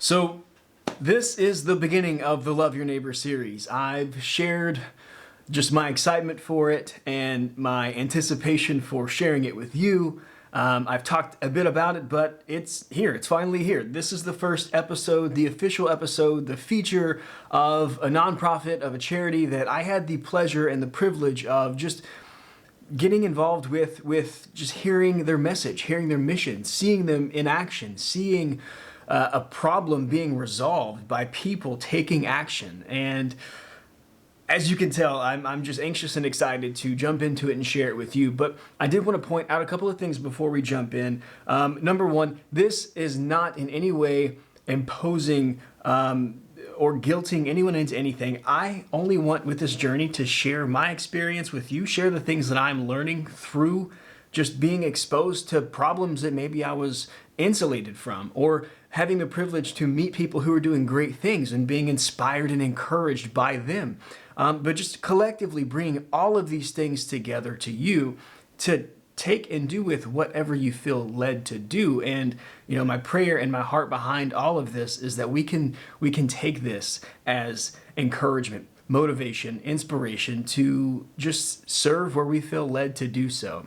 So this is the beginning of the Love Your Neighbor series. I've shared just my excitement for it and my anticipation for sharing it with you. I've talked a bit about it, but it's here. It's finally here. This is the first episode, the official episode, the feature of a nonprofit, of a charity that I had the pleasure and the privilege of just getting involved with just hearing their message, hearing their mission, seeing them in action, seeing a problem being resolved by people taking action. And as you can tell, I'm just anxious and excited to jump into it and share it with you. But I did want to point out a couple of things before we jump in. Number one, this is not in any way imposing or guilting anyone into anything. I only want with this journey to share my experience with you, share the things that I'm learning through just being exposed to problems that maybe I was insulated from, or having the privilege to meet people who are doing great things and being inspired and encouraged by them. But just collectively bringing all of these things together to you to take and do with whatever you feel led to do. And my prayer and my heart behind all of this is that we can take this as encouragement, motivation, inspiration to just serve where we feel led to do so.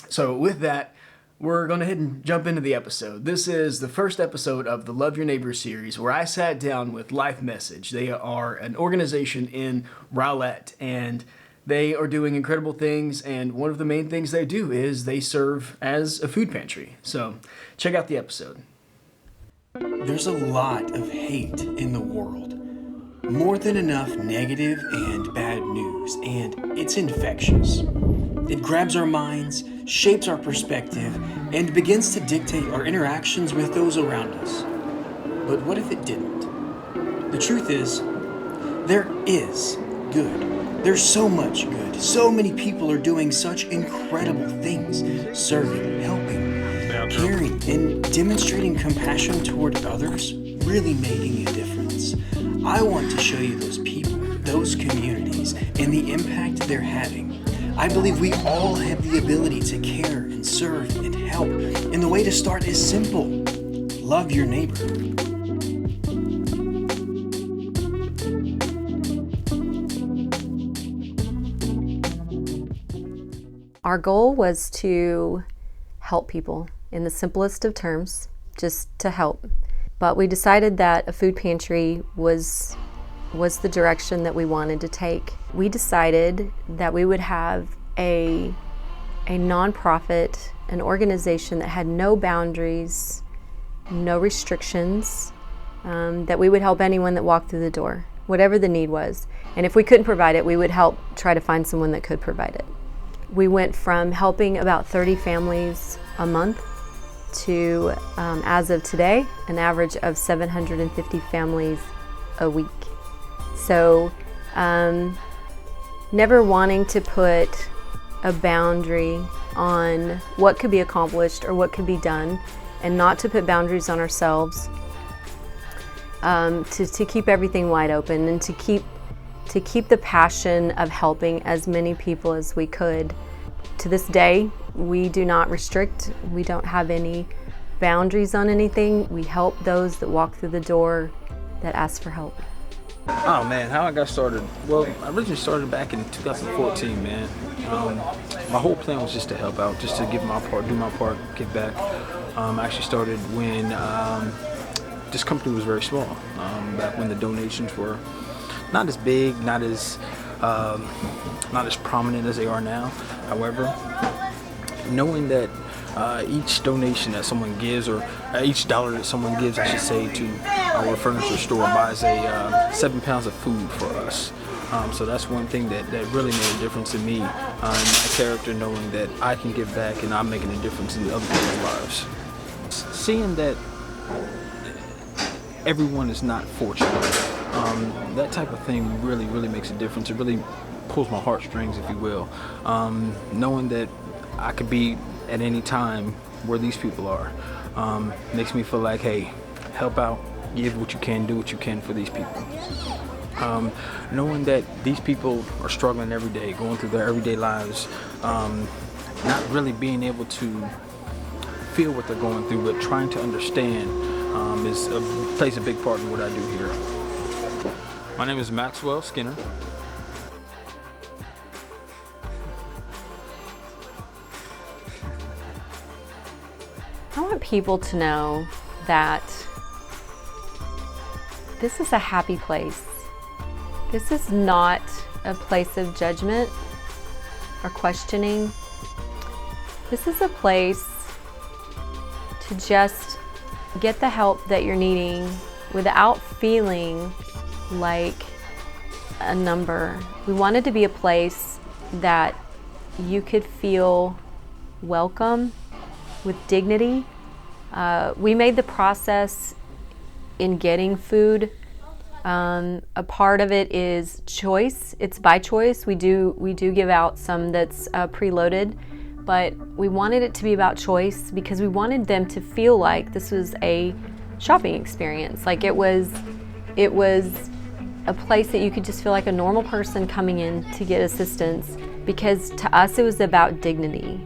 So with that, we're going to head and jump into the episode. This is the first episode of the Love Your Neighbor series, where I sat down with Life Message. They are an organization in Rowlett, and they are doing incredible things. And one of the main things they do is they serve as a food pantry. So check out the episode. There's a lot of hate in the world. More than enough negative and bad news, and it's infectious. It grabs our minds, shapes our perspective, and begins to dictate our interactions with those around us. But what if it didn't? The truth is, there is good. There's so much good. So many people are doing such incredible things, serving, helping, caring, and demonstrating compassion toward others, really making a difference. I want to show you those people, those communities, and the impact they're having. I believe we all have the ability to care and serve and help. And the way to start is simple. Love your neighbor. Our goal was to help people in the simplest of terms, just to help. But we decided that a food pantry was the direction that we wanted to take. We decided that we would have a nonprofit, an organization that had no boundaries, no restrictions, that we would help anyone that walked through the door, whatever the need was. And if we couldn't provide it, we would help try to find someone that could provide it. We went from helping about 30 families a month to, as of today, an average of 750 families a week. So, never wanting to put a boundary on what could be accomplished or what could be done, and not to put boundaries on ourselves, to keep everything wide open and to keep the passion of helping as many people as we could. To this day, we do not restrict. We don't have any boundaries on anything. We help those that walk through the door that ask for help. Oh man, how I got started? Well, I originally started back in 2014, man. My whole plan was just to help out, just to give my part, do my part, give back. I actually started when this company was very small, back when the donations were not as big, not as prominent as they are now. However, knowing that each donation that someone gives, or each dollar that someone gives, I should say, to our furniture store buys 7 pounds of food for us. So that's one thing that really made a difference in me, my character, knowing that I can give back and I'm making a difference in other people's lives. Seeing that everyone is not fortunate, that type of thing really, really makes a difference. It really pulls my heartstrings, if you will. Knowing that I could be at any time where these people are, makes me feel like, hey, help out, give what you can, do what you can for these people. Knowing that these people are struggling every day, going through their everyday lives, not really being able to feel what they're going through, but trying to understand plays a big part in what I do here. My name is Maxwell Skinner. I want people to know that this is a happy place. This is not a place of judgment or questioning. This is a place to just get the help that you're needing without feeling like a number. We wanted to be a place that you could feel welcome with dignity. We made the process in getting food. A part of it is choice. It's by choice. We do give out some that's preloaded, but we wanted it to be about choice because we wanted them to feel like this was a shopping experience. Like it was a place that you could just feel like a normal person coming in to get assistance, because to us it was about dignity.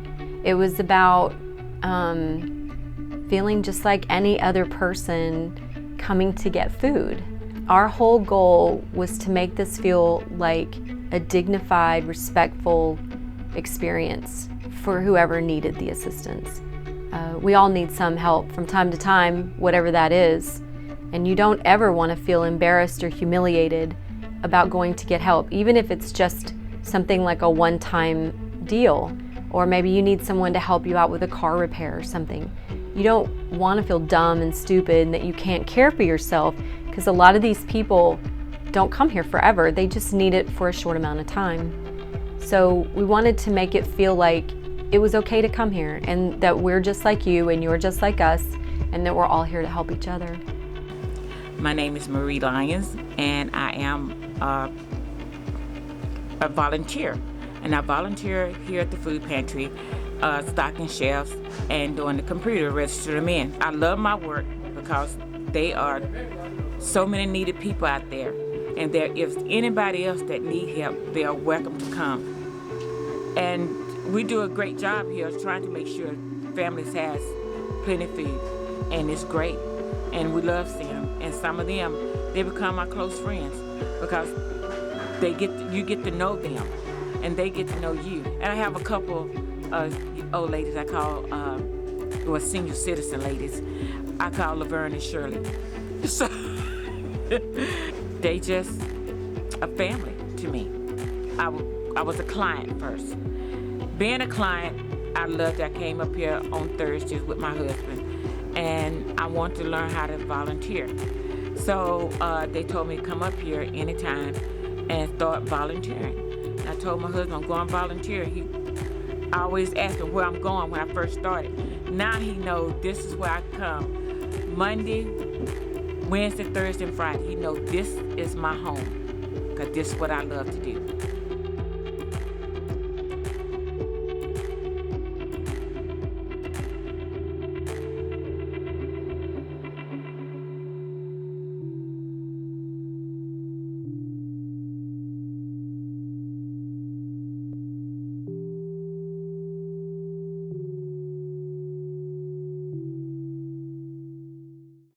It was about feeling just like any other person coming to get food. Our whole goal was to make this feel like a dignified, respectful experience for whoever needed the assistance. We all need some help from time to time, whatever that is, and you don't ever want to feel embarrassed or humiliated about going to get help, even if it's just something like a one-time deal, or maybe you need someone to help you out with a car repair or something. You don't want to feel dumb and stupid and that you can't care for yourself, because a lot of these people don't come here forever. They just need it for a short amount of time. So we wanted to make it feel like it was okay to come here, and that we're just like you and you're just like us, and that we're all here to help each other. My name is Marie Lyons, and I am a volunteer. And I volunteer here at the food pantry, stocking shelves and doing the computer, register them in. I love my work because they are so many needed people out there. And if anybody else that need help, they are welcome to come. And we do a great job here trying to make sure families has plenty of food, and it's great. And we love seeing them. And some of them, they become our close friends because you get to know them and they get to know you. And I have a couple old ladies I call, senior citizen ladies. I call Laverne and Shirley. So they just a family to me. I was a client first. Being a client, I loved it. I came up here on Thursdays with my husband, and I wanted to learn how to volunteer. So they told me to come up here anytime and start volunteering. And I told my husband I'm going to volunteer. I always asked him where I'm going when I first started. Now he knows this is where I come. Monday, Wednesday, Thursday, and Friday. He knows this is my home because this is what I love to do.